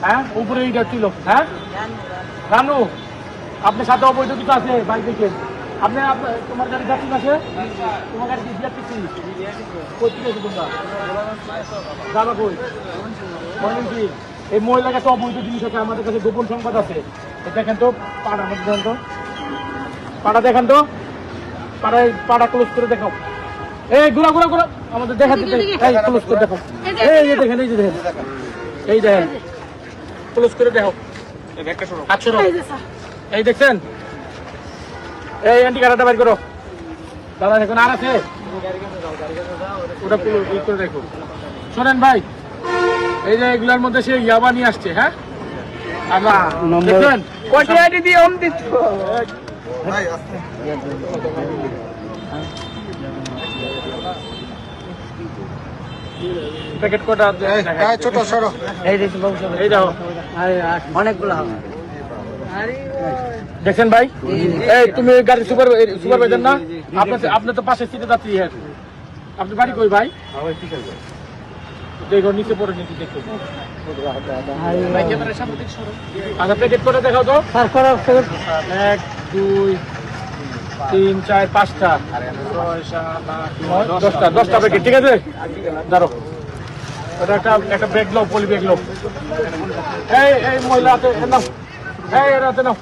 হ্যাঁ উপরে এইটা ছিল। হ্যাঁ রানু আপনার সাথে অবৈধ কিছু আছে বাইক দেখেন আপনি তোমার গাড়ি যাচ্ছেন আছে তোমার গাড়ি দিচ্ছি কোথায় আছে তোমরা যাবা কই কি এই মহিলার কাছে অবৈধ জিনিস আছে আমাদের কাছে গোপন সংবাদ আছে দেখেন তো পাড়া আমাদের দেখেন তো পাড়া দেখেন তো পাড়া ক্লোজ করে দেখাও এই ঘুরা ঘুরা ঘুরা আমাদের দেখা দিতে এই ক্লোজ করে দেখাও এই যে দেখেন এই যে দেখেন এই দেখেন ক্লোজ করে দেখাও এই ব্যাগটা সরো হাত সরো এই দেখছেন এই অ্যান্টি কার্ডটা বের করো দাদা দেখুন আর আছে ওটা ক্লোজ করে দেখো শোনেন ভাই এই যে এগুলার মধ্যে সে ইয়াবা নিয়ে আসছে হ্যাঁ আবার দেখেন কয়টা আইডি দিয়ে ওম দিচ্ছ ভাই প্যাকেট কোটা এই ছোট সরো এই দেখুন বাবু সরো এই দাও আরে অনেকগুলো হবে দেখেন ভাই এই তুমি গাড়ি সুপারভাইজার না আপনি তো পাশের সিটে যাত্রী হ্যাঁ আপনি বাড়ি কই ভাই দেখো নিচে পড়ে নিচে দেখো আচ্ছা প্যাকেট করে দেখাও তো 1 2 3 4 5টা 6 7 8 9 10টা প্যাকেট ঠিক আছে ধরো এটা একটা ব্যাগ নাও পলি ব্যাগ নাও এই মহিলা হাতে নাও এই এর হাতে নাও